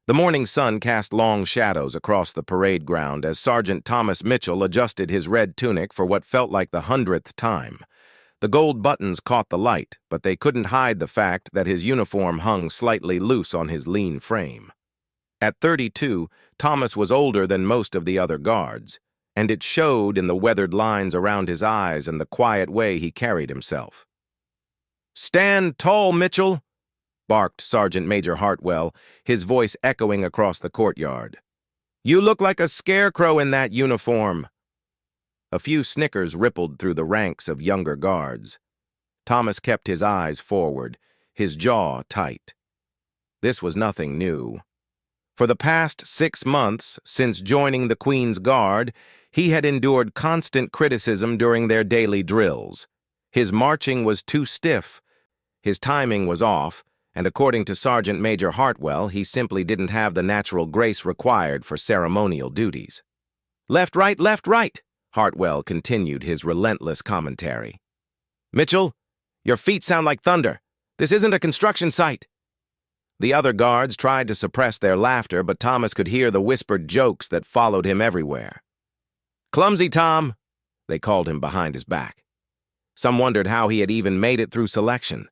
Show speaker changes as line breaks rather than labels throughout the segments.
The morning sun cast long shadows across the parade ground as Sergeant Thomas Mitchell adjusted his red tunic for what felt like the 100th time. The gold buttons caught the light, but they couldn't hide the fact that his uniform hung slightly loose on his lean frame. At 32, Thomas was older than most of the other guards, and it showed in the weathered lines around his eyes and the quiet way he carried himself. "Stand tall, Mitchell!" barked Sergeant Major Hartwell, his voice echoing across the courtyard. "You look like a scarecrow in that uniform." A few snickers rippled through the ranks of younger guards. Thomas kept his eyes forward, his jaw tight. This was nothing new. For the past 6 months, since joining the Queen's Guard, he had endured constant criticism during their daily drills. His marching was too stiff, his timing was off, and according to Sergeant Major Hartwell, he simply didn't have the natural grace required for ceremonial duties. "Left, right," Hartwell continued his relentless commentary. "Mitchell, your feet sound like thunder. This isn't a construction site." The other guards tried to suppress their laughter, but Thomas could hear the whispered jokes that followed him everywhere. "Clumsy Tom," they called him behind his back. Some wondered how he had even made it through selection.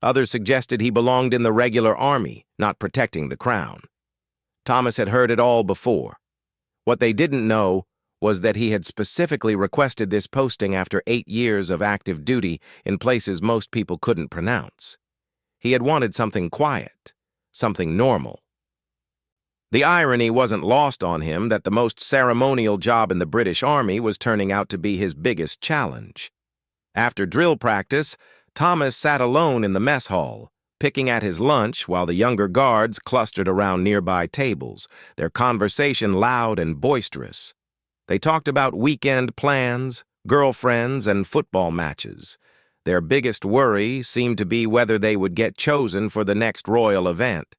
Others suggested he belonged in the regular army, not protecting the crown. Thomas had heard it all before. What they didn't know was that he had specifically requested this posting after 8 years of active duty in places most people couldn't pronounce. He had wanted something quiet, something normal. The irony wasn't lost on him that the most ceremonial job in the British Army was turning out to be his biggest challenge. After drill practice, Thomas sat alone in the mess hall, picking at his lunch while the younger guards clustered around nearby tables, their conversation loud and boisterous. They talked about weekend plans, girlfriends, and football matches. Their biggest worry seemed to be whether they would get chosen for the next royal event.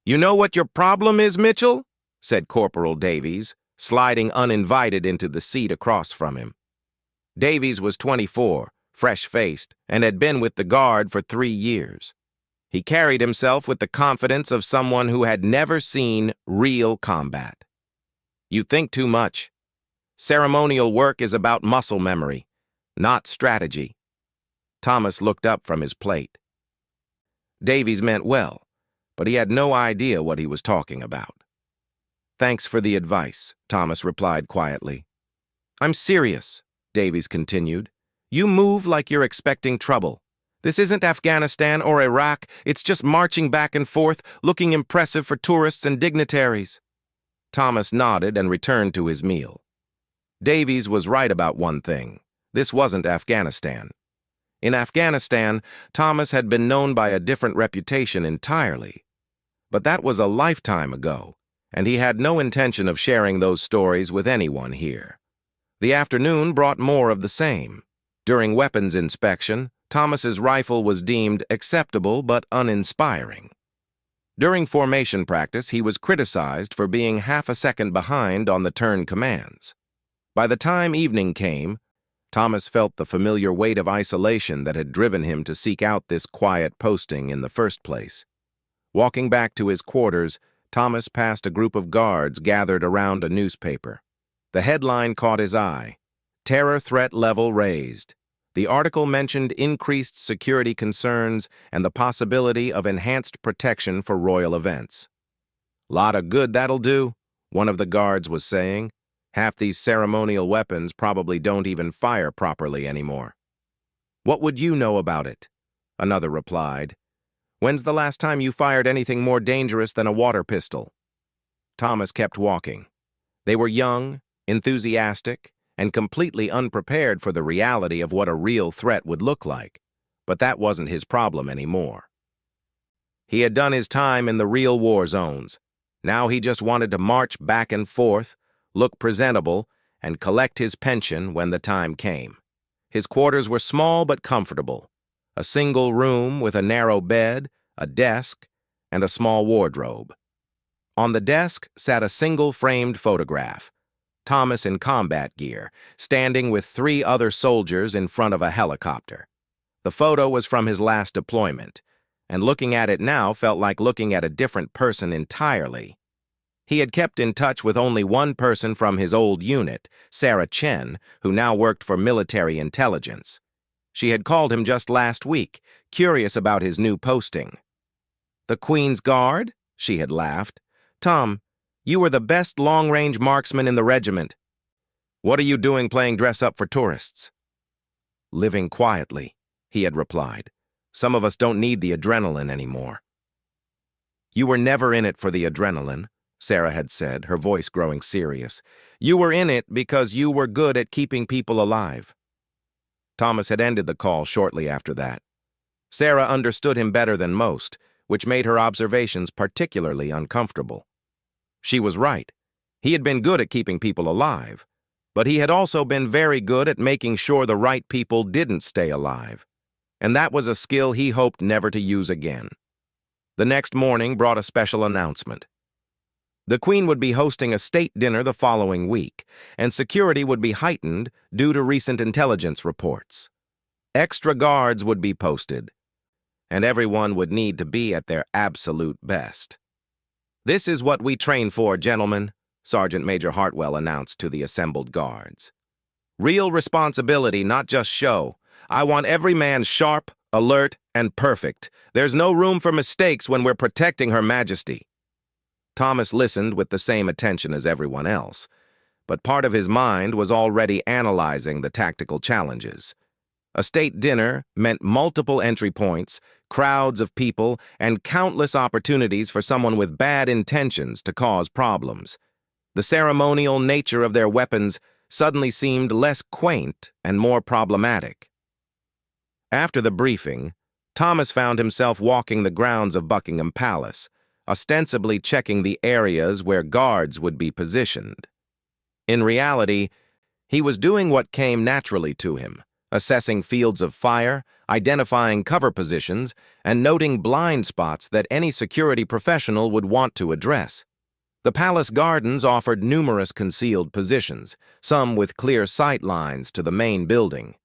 "You know what your problem is, Mitchell?" said Corporal Davies, sliding uninvited into the seat across from him. Davies was 24, fresh-faced, and had been with the Guard for 3 years. He carried himself with the confidence of someone who had never seen real combat. "You think too much. Ceremonial work is about muscle memory, not strategy." Thomas looked up from his plate. Davies meant well, but he had no idea what he was talking about. "Thanks for the advice," Thomas replied quietly. "I'm serious," Davies continued. "You move like you're expecting trouble. This isn't Afghanistan or Iraq, it's just marching back and forth, looking impressive for tourists and dignitaries." Thomas nodded and returned to his meal. Davies was right about one thing. This wasn't Afghanistan. In Afghanistan, Thomas had been known by a different reputation entirely. But that was a lifetime ago, and he had no intention of sharing those stories with anyone here. The afternoon brought more of the same. During weapons inspection, Thomas's rifle was deemed acceptable but uninspiring. During formation practice, he was criticized for being half a second behind on the turn commands. By the time evening came, Thomas felt the familiar weight of isolation that had driven him to seek out this quiet posting in the first place. Walking back to his quarters, Thomas passed a group of guards gathered around a newspaper. The headline caught his eye: "Terror threat level raised." The article mentioned increased security concerns and the possibility of enhanced protection for royal events. "Lot of good that'll do," one of the guards was saying. "Half these ceremonial weapons probably don't even fire properly anymore." "What would you know about it?" another replied. "When's the last time you fired anything more dangerous than a water pistol?" Thomas kept walking. They were young, enthusiastic, and completely unprepared for the reality of what a real threat would look like, but that wasn't his problem anymore. He had done his time in the real war zones. Now he just wanted to march back and forth, look presentable, and collect his pension when the time came. His quarters were small but comfortable. A single room with a narrow bed, a desk, and a small wardrobe. On the desk sat a single framed photograph, Thomas in combat gear, standing with 3 other soldiers in front of a helicopter. The photo was from his last deployment, and looking at it now felt like looking at a different person entirely. He had kept in touch with only one person from his old unit, Sarah Chen, who now worked for military intelligence. She had called him just last week, curious about his new posting. "The Queen's Guard?" she had laughed. "Tom, you were the best long-range marksman in the regiment. What are you doing playing dress-up for tourists?" "Living quietly," he had replied. "Some of us don't need the adrenaline anymore." "You were never in it for the adrenaline," Sarah had said, her voice growing serious. "You were in it because you were good at keeping people alive." Thomas had ended the call shortly after that. Sarah understood him better than most, which made her observations particularly uncomfortable. She was right. He had been good at keeping people alive, but he had also been very good at making sure the right people didn't stay alive, and that was a skill he hoped never to use again. The next morning brought a special announcement. The Queen would be hosting a state dinner the following week, and security would be heightened due to recent intelligence reports. Extra guards would be posted, and everyone would need to be at their absolute best. "This is what we train for, gentlemen," Sergeant Major Hartwell announced to the assembled guards. "Real responsibility, not just show. I want every man sharp, alert, and perfect. There's no room for mistakes when we're protecting Her Majesty." Thomas listened with the same attention as everyone else, but part of his mind was already analyzing the tactical challenges. A state dinner meant multiple entry points, crowds of people, and countless opportunities for someone with bad intentions to cause problems. The ceremonial nature of their weapons suddenly seemed less quaint and more problematic. After the briefing, Thomas found himself walking the grounds of Buckingham Palace, ostensibly checking the areas where guards would be positioned. In reality, he was doing what came naturally to him, assessing fields of fire, identifying cover positions, and noting blind spots that any security professional would want to address. The palace gardens offered numerous concealed positions, some with clear sight lines to the main building.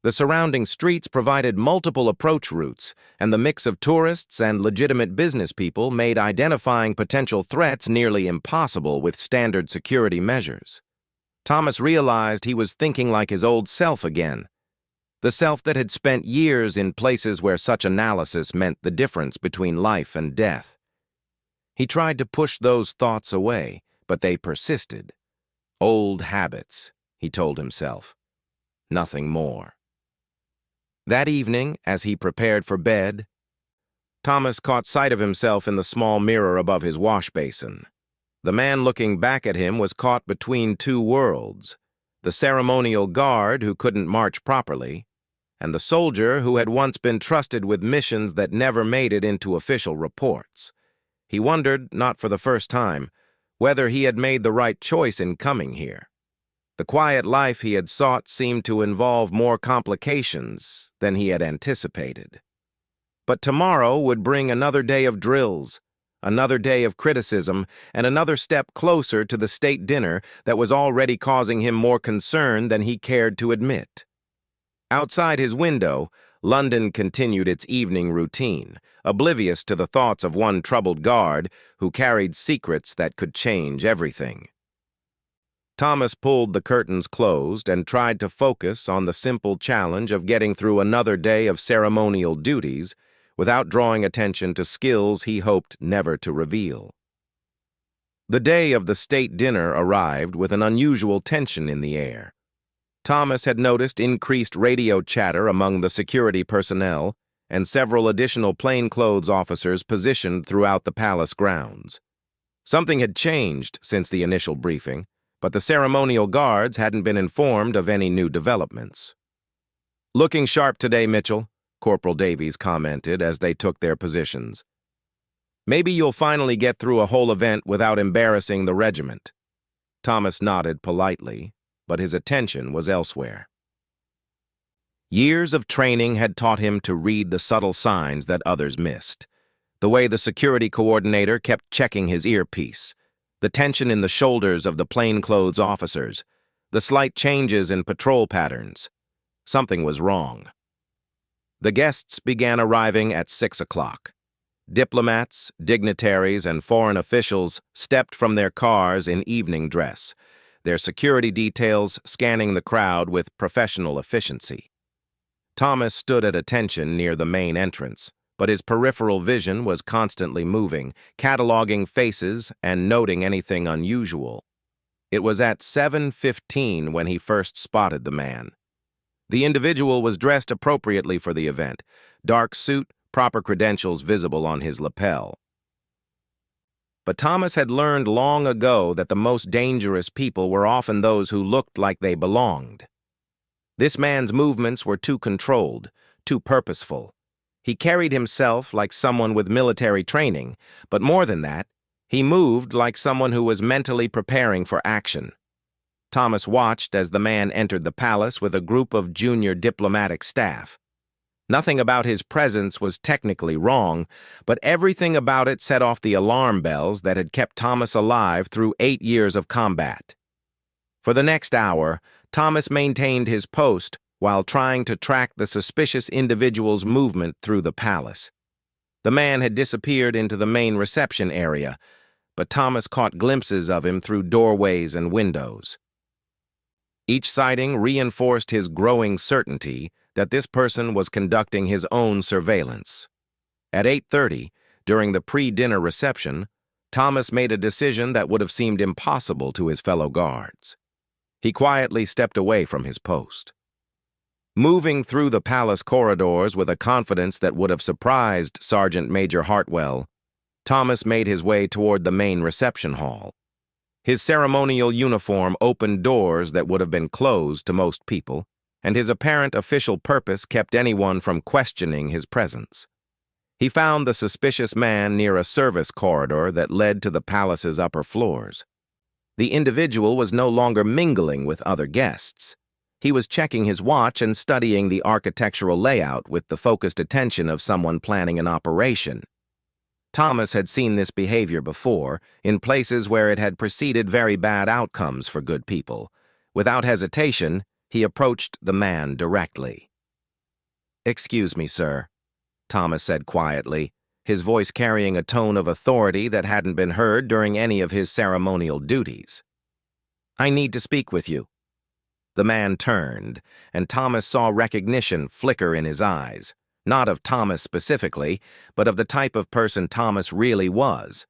The surrounding streets provided multiple approach routes, and the mix of tourists and legitimate business people made identifying potential threats nearly impossible with standard security measures. Thomas realized he was thinking like his old self again, the self that had spent years in places where such analysis meant the difference between life and death. He tried to push those thoughts away, but they persisted. Old habits, he told himself. Nothing more. That evening, as he prepared for bed, Thomas caught sight of himself in the small mirror above his wash basin. The man looking back at him was caught between two worlds, the ceremonial guard who couldn't march properly, and the soldier who had once been trusted with missions that never made it into official reports. He wondered, not for the first time, whether he had made the right choice in coming here. The quiet life he had sought seemed to involve more complications than he had anticipated. But tomorrow would bring another day of drills, another day of criticism, and another step closer to the state dinner that was already causing him more concern than he cared to admit. Outside his window, London continued its evening routine, oblivious to the thoughts of one troubled guard who carried secrets that could change everything. Thomas pulled the curtains closed and tried to focus on the simple challenge of getting through another day of ceremonial duties without drawing attention to skills he hoped never to reveal. The day of the state dinner arrived with an unusual tension in the air. Thomas had noticed increased radio chatter among the security personnel and several additional plainclothes officers positioned throughout the palace grounds. Something had changed since the initial briefing, but the ceremonial guards hadn't been informed of any new developments. "Looking sharp today, Mitchell," Corporal Davies commented as they took their positions. "Maybe you'll finally get through a whole event without embarrassing the regiment." Thomas nodded politely, but his attention was elsewhere. Years of training had taught him to read the subtle signs that others missed. The way the security coordinator kept checking his earpiece, the tension in the shoulders of the plainclothes officers, the slight changes in patrol patterns. Something was wrong. The guests began arriving at 6 o'clock. Diplomats, dignitaries, and foreign officials stepped from their cars in evening dress, their security details scanning the crowd with professional efficiency. Thomas stood at attention near the main entrance, but his peripheral vision was constantly moving, cataloging faces and noting anything unusual. It was at 7:15 when he first spotted the man. The individual was dressed appropriately for the event, dark suit, proper credentials visible on his lapel. But Thomas had learned long ago that the most dangerous people were often those who looked like they belonged. This man's movements were too controlled, too purposeful. He carried himself like someone with military training, but more than that, he moved like someone who was mentally preparing for action. Thomas watched as the man entered the palace with a group of junior diplomatic staff. Nothing about his presence was technically wrong, but everything about it set off the alarm bells that had kept Thomas alive through 8 years of combat. For the next hour, Thomas maintained his post while trying to track the suspicious individual's movement through the palace. The man had disappeared into the main reception area, but Thomas caught glimpses of him through doorways and windows. Each sighting reinforced his growing certainty that this person was conducting his own surveillance. At 8:30, during the pre-dinner reception, Thomas made a decision that would have seemed impossible to his fellow guards. He quietly stepped away from his post. Moving through the palace corridors with a confidence that would have surprised Sergeant Major Hartwell, Thomas made his way toward the main reception hall. His ceremonial uniform opened doors that would have been closed to most people, and his apparent official purpose kept anyone from questioning his presence. He found the suspicious man near a service corridor that led to the palace's upper floors. The individual was no longer mingling with other guests. He was checking his watch and studying the architectural layout with the focused attention of someone planning an operation. Thomas had seen this behavior before, in places where it had preceded very bad outcomes for good people. Without hesitation, he approached the man directly. "Excuse me, sir," Thomas said quietly, his voice carrying a tone of authority that hadn't been heard during any of his ceremonial duties. "I need to speak with you." The man turned, and Thomas saw recognition flicker in his eyes, not of Thomas specifically, but of the type of person Thomas really was.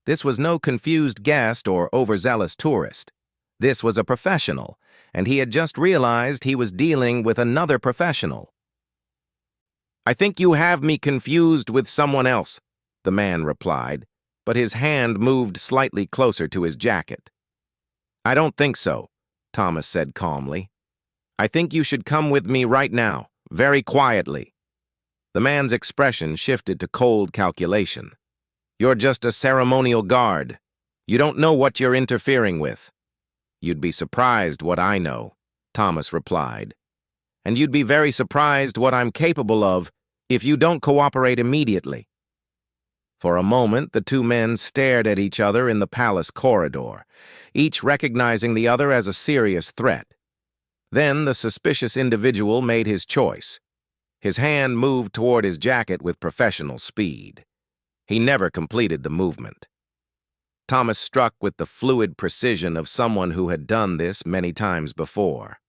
This was no confused guest or overzealous tourist. This was a professional, and he had just realized he was dealing with another professional. "I think you have me confused with someone else," the man replied, but his hand moved slightly closer to his jacket. "I don't think so," Thomas said calmly. "I think you should come with me right now, very quietly." The man's expression shifted to cold calculation. "You're just a ceremonial guard. You don't know what you're interfering with." "You'd be surprised what I know," Thomas replied. "And you'd be very surprised what I'm capable of if you don't cooperate immediately." For a moment, the two men stared at each other in the palace corridor, each recognizing the other as a serious threat. Then the suspicious individual made his choice. His hand moved toward his jacket with professional speed. He never completed the movement. Thomas struck with the fluid precision of someone who had done this many times before.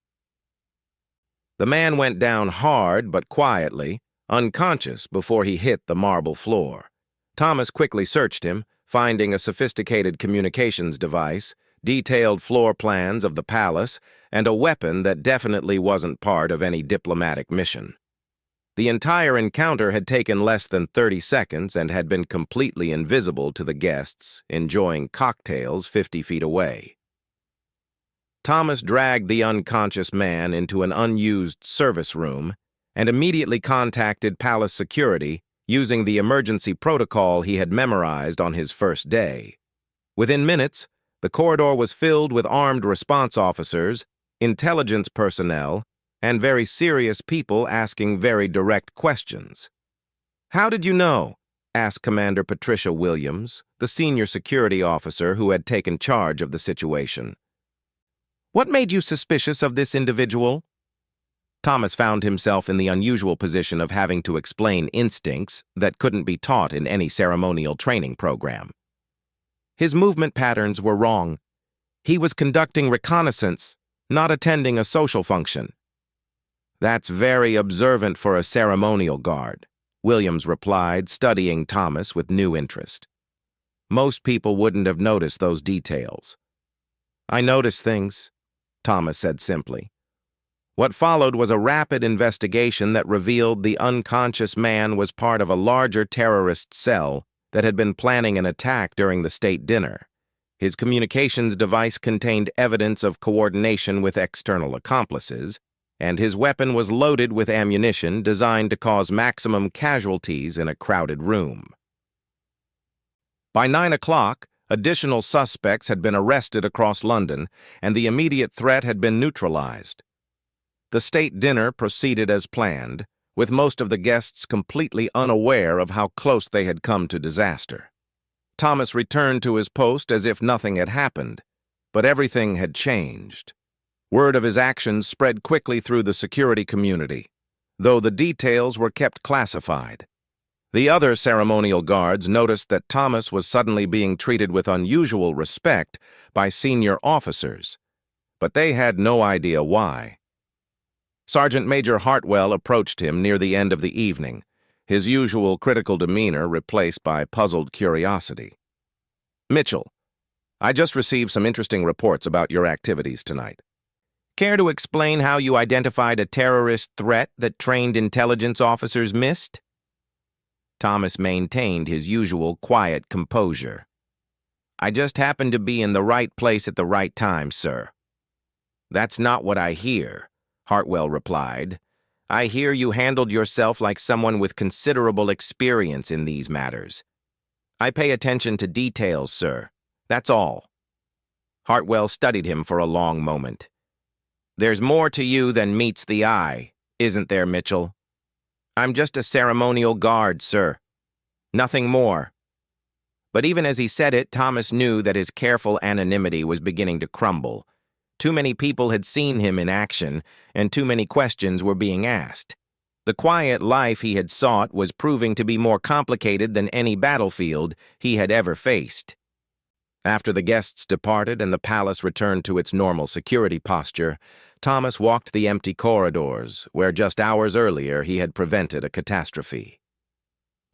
The man went down hard but quietly, unconscious before he hit the marble floor. Thomas quickly searched him, finding a sophisticated communications device, detailed floor plans of the palace, and a weapon that definitely wasn't part of any diplomatic mission. The entire encounter had taken less than 30 seconds and had been completely invisible to the guests, enjoying cocktails 50 feet away. Thomas dragged the unconscious man into an unused service room and immediately contacted palace security using the emergency protocol he had memorized on his first day. Within minutes, the corridor was filled with armed response officers, intelligence personnel, and very serious people asking very direct questions. "How did you know?" asked Commander Patricia Williams, the senior security officer who had taken charge of the situation. "What made you suspicious of this individual?" Thomas found himself in the unusual position of having to explain instincts that couldn't be taught in any ceremonial training program. His movement patterns were wrong. He was conducting reconnaissance, not attending a social function. "That's very observant for a ceremonial guard," Williams replied, studying Thomas with new interest. "Most people wouldn't have noticed those details." "I noticed things," Thomas said simply. What followed was a rapid investigation that revealed the unconscious man was part of a larger terrorist cell that had been planning an attack during the state dinner. His communications device contained evidence of coordination with external accomplices, and his weapon was loaded with ammunition designed to cause maximum casualties in a crowded room. By 9 o'clock, additional suspects had been arrested across London, and the immediate threat had been neutralized. The state dinner proceeded as planned, with most of the guests completely unaware of how close they had come to disaster. Thomas returned to his post as if nothing had happened, but everything had changed. Word of his actions spread quickly through the security community, though the details were kept classified. The other ceremonial guards noticed that Thomas was suddenly being treated with unusual respect by senior officers, but they had no idea why. Sergeant Major Hartwell approached him near the end of the evening, his usual critical demeanor replaced by puzzled curiosity. "Mitchell, I just received some interesting reports about your activities tonight. Care to explain how you identified a terrorist threat that trained intelligence officers missed?" Thomas maintained his usual quiet composure. "I just happened to be in the right place at the right time, sir." "That's not what I hear," Hartwell replied. "I hear you handled yourself like someone with considerable experience in these matters." "I pay attention to details, sir. That's all." Hartwell studied him for a long moment. "There's more to you than meets the eye, isn't there, Mitchell?" "I'm just a ceremonial guard, sir. Nothing more." But even as he said it, Thomas knew that his careful anonymity was beginning to crumble. Too many people had seen him in action, and too many questions were being asked. The quiet life he had sought was proving to be more complicated than any battlefield he had ever faced. After the guests departed and the palace returned to its normal security posture, Thomas walked the empty corridors, where just hours earlier he had prevented a catastrophe.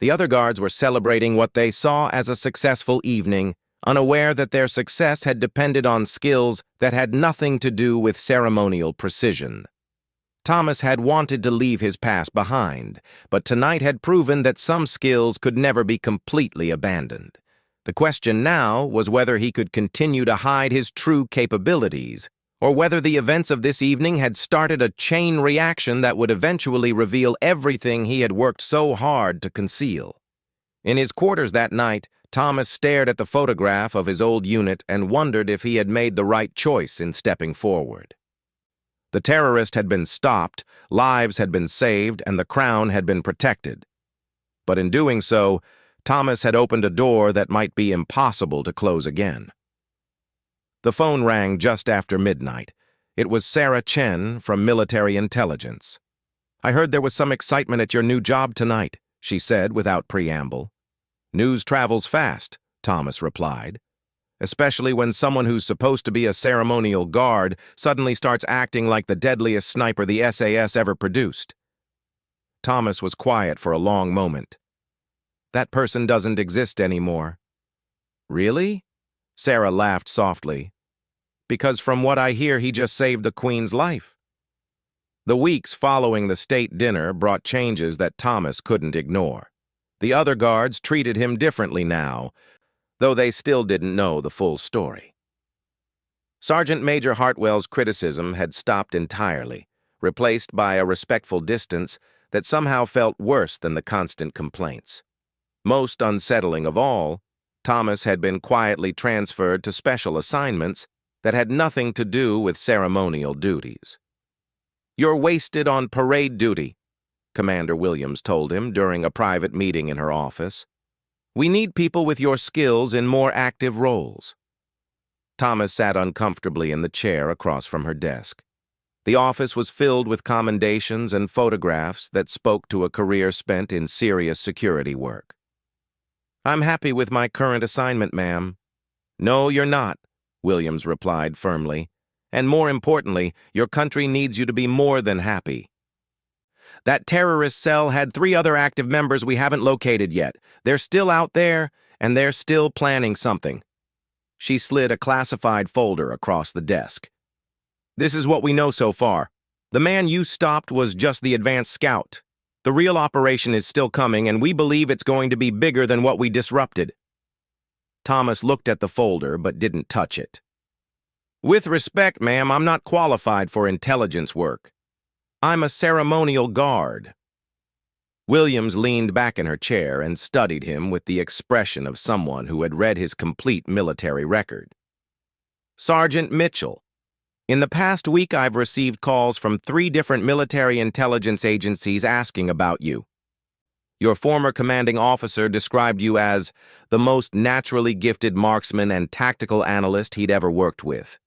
The other guards were celebrating what they saw as a successful evening, unaware that their success had depended on skills that had nothing to do with ceremonial precision. Thomas had wanted to leave his past behind, but tonight had proven that some skills could never be completely abandoned. The question now was whether he could continue to hide his true capabilities, or whether the events of this evening had started a chain reaction that would eventually reveal everything he had worked so hard to conceal. In his quarters that night, Thomas stared at the photograph of his old unit and wondered if he had made the right choice in stepping forward. The terrorist had been stopped, lives had been saved, and the crown had been protected. But in doing so, Thomas had opened a door that might be impossible to close again. The phone rang just after midnight. It was Sarah Chen from Military Intelligence. "I heard there was some excitement at your new job tonight," she said without preamble. "News travels fast," Thomas replied, "especially when someone who's supposed to be a ceremonial guard suddenly starts acting like the deadliest sniper the SAS ever produced." Thomas was quiet for a long moment. "That person doesn't exist anymore." "Really?" Sarah laughed softly. "Because from what I hear, he just saved the Queen's life." The weeks following the state dinner brought changes that Thomas couldn't ignore. The other guards treated him differently now, though they still didn't know the full story. Sergeant Major Hartwell's criticism had stopped entirely, replaced by a respectful distance that somehow felt worse than the constant complaints. Most unsettling of all, Thomas had been quietly transferred to special assignments that had nothing to do with ceremonial duties. "You're wasted on parade duty," Commander Williams told him during a private meeting in her office. "We need people with your skills in more active roles." Thomas sat uncomfortably in the chair across from her desk. The office was filled with commendations and photographs that spoke to a career spent in serious security work. "I'm happy with my current assignment, ma'am." "No, you're not," Williams replied firmly. "And more importantly, your country needs you to be more than happy. That terrorist cell had 3 other active members we haven't located yet. They're still out there, and they're still planning something." She slid a classified folder across the desk. "This is what we know so far. The man you stopped was just the advanced scout. The real operation is still coming, and we believe it's going to be bigger than what we disrupted." Thomas looked at the folder but didn't touch it. "With respect, ma'am, I'm not qualified for intelligence work. I'm a ceremonial guard." Williams leaned back in her chair and studied him with the expression of someone who had read his complete military record. "Sergeant Mitchell, in the past week I've received calls from 3 different military intelligence agencies asking about you. Your former commanding officer described you as the most naturally gifted marksman and tactical analyst he'd ever worked with.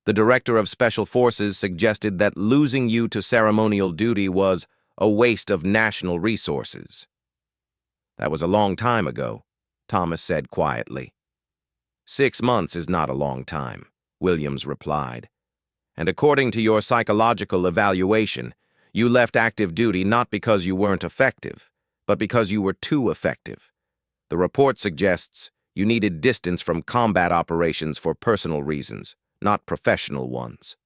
The director of Special Forces suggested that losing you to ceremonial duty was a waste of national resources." "That was a long time ago," Thomas said quietly. "6 months is not a long time," Williams replied. "And according to your psychological evaluation, you left active duty not because you weren't effective, but because you were too effective. The report suggests you needed distance from combat operations for personal reasons, not professional ones."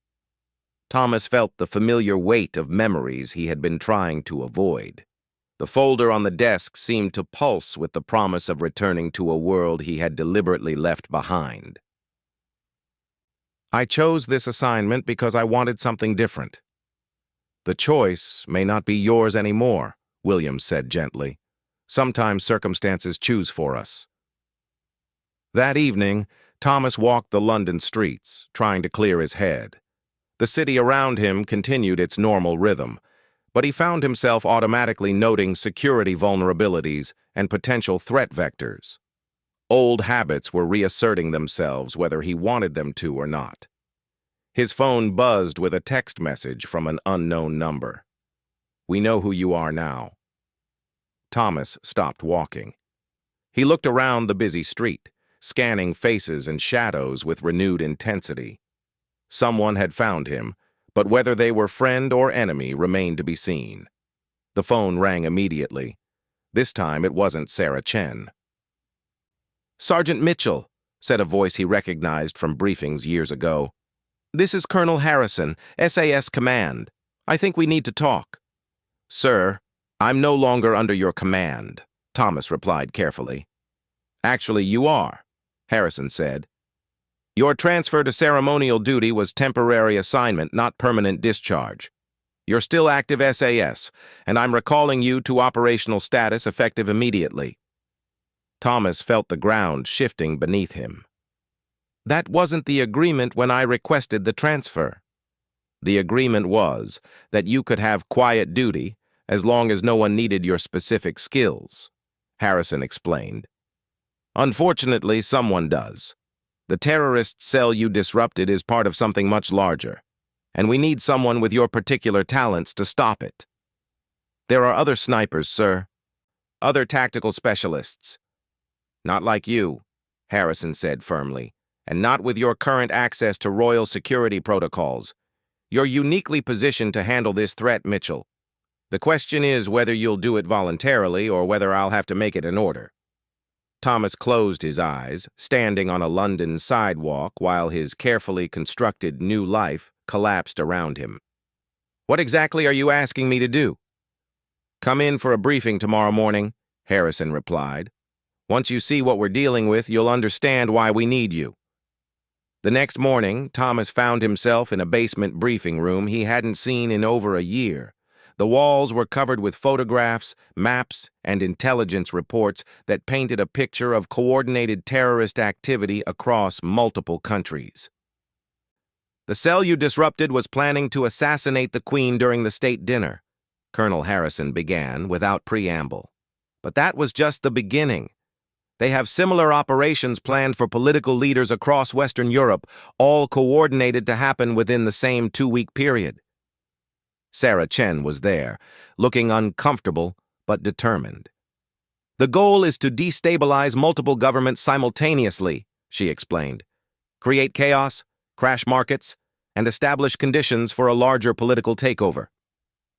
Thomas felt the familiar weight of memories he had been trying to avoid. The folder on the desk seemed to pulse with the promise of returning to a world he had deliberately left behind. "I chose this assignment because I wanted something different." "The choice may not be yours anymore," Williams said gently. "Sometimes circumstances choose for us." That evening, Thomas walked the London streets, trying to clear his head. The city around him continued its normal rhythm, but he found himself automatically noting security vulnerabilities and potential threat vectors. Old habits were reasserting themselves whether he wanted them to or not. His phone buzzed with a text message from an unknown number. "We know who you are now." Thomas stopped walking. He looked around the busy street, scanning faces and shadows with renewed intensity. Someone had found him, but whether they were friend or enemy remained to be seen. The phone rang immediately. This time it wasn't Sarah Chen. "Sergeant Mitchell," said a voice he recognized from briefings years ago. "This is Colonel Harrison, SAS Command. I think we need to talk." "Sir, I'm no longer under your command," Thomas replied carefully. "Actually, you are," Harrison said. "Your transfer to ceremonial duty was temporary assignment, not permanent discharge. You're still active SAS, and I'm recalling you to operational status effective immediately." Thomas felt the ground shifting beneath him. "That wasn't the agreement when I requested the transfer." "The agreement was that you could have quiet duty as long as no one needed your specific skills," Harrison explained. "Unfortunately, someone does. The terrorist cell you disrupted is part of something much larger, and we need someone with your particular talents to stop it. There are other snipers, sir. Other tactical specialists." "Not like you," Harrison said firmly, "and not with your current access to royal security protocols. You're uniquely positioned to handle this threat, Mitchell. The question is whether you'll do it voluntarily or whether I'll have to make it an order." Thomas closed his eyes, standing on a London sidewalk while his carefully constructed new life collapsed around him. "What exactly are you asking me to do?" "Come in for a briefing tomorrow morning," Harrison replied. "Once you see what we're dealing with, you'll understand why we need you." The next morning, Thomas found himself in a basement briefing room he hadn't seen in over a year. The walls were covered with photographs, maps, and intelligence reports that painted a picture of coordinated terrorist activity across multiple countries. "The cell you disrupted was planning to assassinate the Queen during the state dinner," Colonel Harrison began without preamble. "But that was just the beginning. They have similar operations planned for political leaders across Western Europe, all coordinated to happen within the same 2-week period. Sarah Chen was there, looking uncomfortable but determined. "The goal is to destabilize multiple governments simultaneously," she explained. "Create chaos, crash markets, and establish conditions for a larger political takeover."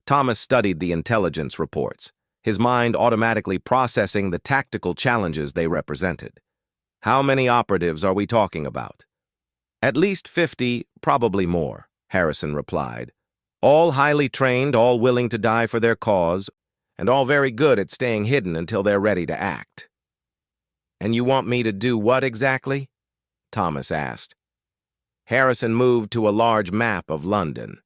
Thomas studied the intelligence reports, his mind automatically processing the tactical challenges they represented. "How many operatives are we talking about?" "At least 50, probably more," Harrison replied. "All highly trained, all willing to die for their cause, and all very good at staying hidden until they're ready to act." "And you want me to do what exactly?" Thomas asked. Harrison moved to a large map of London.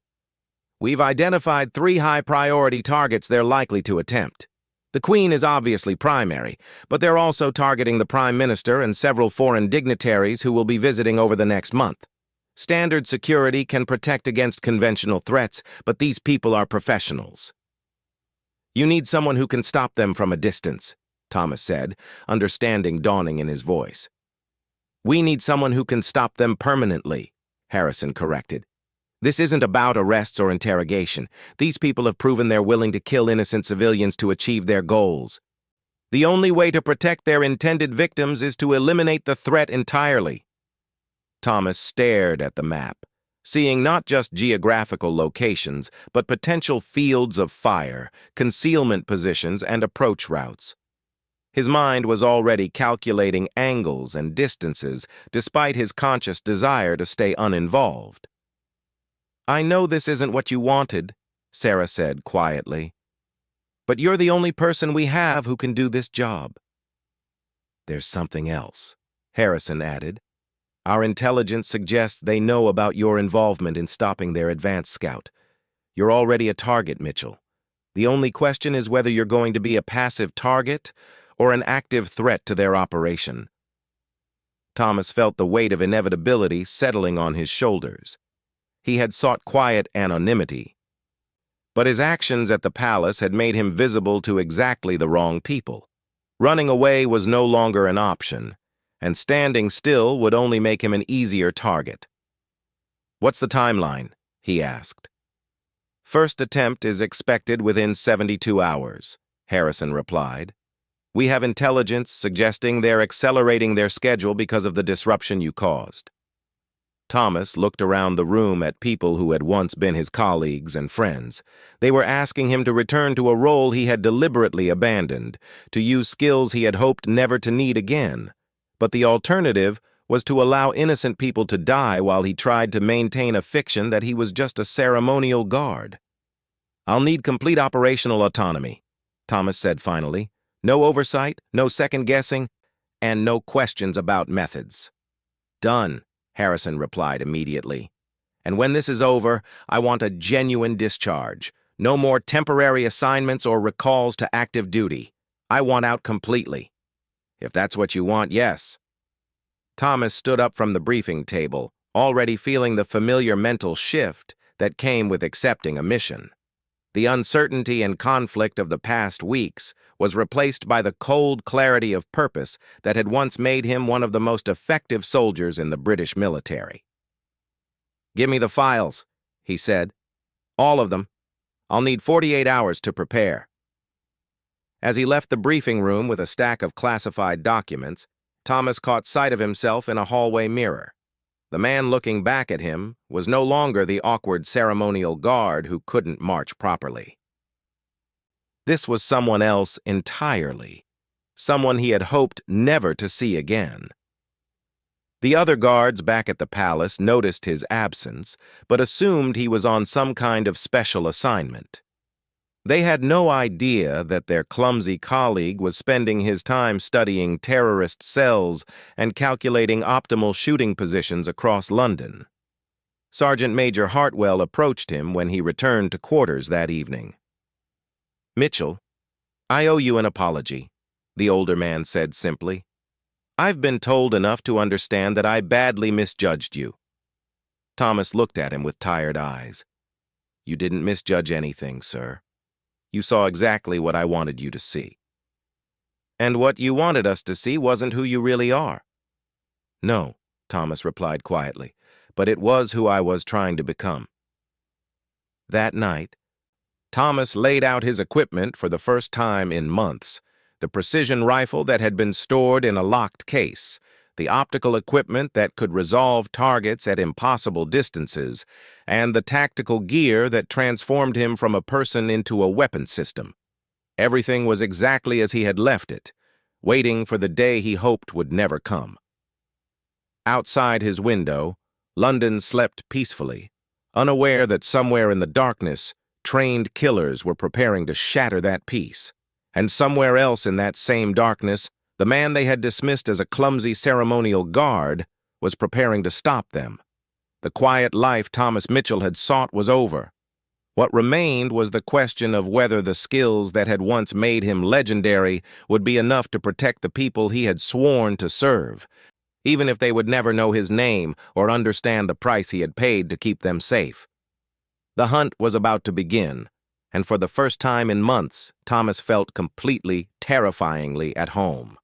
"We've identified 3 high-priority targets they're likely to attempt. The Queen is obviously primary, but they're also targeting the Prime Minister and several foreign dignitaries who will be visiting over the next month. Standard security can protect against conventional threats, but these people are professionals." "You need someone who can stop them from a distance," Thomas said, understanding dawning in his voice. "We need someone who can stop them permanently," Harrison corrected. "This isn't about arrests or interrogation. These people have proven they're willing to kill innocent civilians to achieve their goals. The only way to protect their intended victims is to eliminate the threat entirely." Thomas stared at the map, seeing not just geographical locations, but potential fields of fire, concealment positions, and approach routes. His mind was already calculating angles and distances, despite his conscious desire to stay uninvolved. "I know this isn't what you wanted," Sarah said quietly, "but you're the only person we have who can do this job." "There's something else," Harrison added. "Our intelligence suggests they know about your involvement in stopping their advance scout. You're already a target, Mitchell. The only question is whether you're going to be a passive target or an active threat to their operation." Thomas felt the weight of inevitability settling on his shoulders. He had sought quiet anonymity, but his actions at the palace had made him visible to exactly the wrong people. Running away was no longer an option, and standing still would only make him an easier target. "What's the timeline?" he asked. "First attempt is expected within 72 hours, Harrison replied. "We have intelligence suggesting they're accelerating their schedule because of the disruption you caused." Thomas looked around the room at people who had once been his colleagues and friends. They were asking him to return to a role he had deliberately abandoned, to use skills he had hoped never to need again. But the alternative was to allow innocent people to die while he tried to maintain a fiction that he was just a ceremonial guard. "I'll need complete operational autonomy," Thomas said finally. "No oversight, no second-guessing, and no questions about methods." "Done," Harrison replied immediately. "And when this is over, I want a genuine discharge. No more temporary assignments or recalls to active duty. I want out completely." "If that's what you want, yes." Thomas stood up from the briefing table, already feeling the familiar mental shift that came with accepting a mission. The uncertainty and conflict of the past weeks was replaced by the cold clarity of purpose that had once made him one of the most effective soldiers in the British military. "Give me the files," he said. "All of them. I'll need 48 hours to prepare." As he left the briefing room with a stack of classified documents, Thomas caught sight of himself in a hallway mirror. The man looking back at him was no longer the awkward ceremonial guard who couldn't march properly. This was someone else entirely, someone he had hoped never to see again. The other guards back at the palace noticed his absence, but assumed he was on some kind of special assignment. They had no idea that their clumsy colleague was spending his time studying terrorist cells and calculating optimal shooting positions across London. Sergeant Major Hartwell approached him when he returned to quarters that evening. "Mitchell, I owe you an apology," the older man said simply. "I've been told enough to understand that I badly misjudged you." Thomas looked at him with tired eyes. "You didn't misjudge anything, sir. You saw exactly what I wanted you to see." "And what you wanted us to see wasn't who you really are." "No," Thomas replied quietly, "but it was who I was trying to become." That night, Thomas laid out his equipment for the first time in months. The precision rifle that had been stored in a locked case, the optical equipment that could resolve targets at impossible distances, and the tactical gear that transformed him from a person into a weapon system. Everything was exactly as he had left it, waiting for the day he hoped would never come. Outside his window, London slept peacefully, unaware that somewhere in the darkness, trained killers were preparing to shatter that peace. And somewhere else in that same darkness, the man they had dismissed as a clumsy ceremonial guard was preparing to stop them. The quiet life Thomas Mitchell had sought was over. What remained was the question of whether the skills that had once made him legendary would be enough to protect the people he had sworn to serve, even if they would never know his name or understand the price he had paid to keep them safe. The hunt was about to begin, and for the first time in months, Thomas felt completely, terrifyingly at home.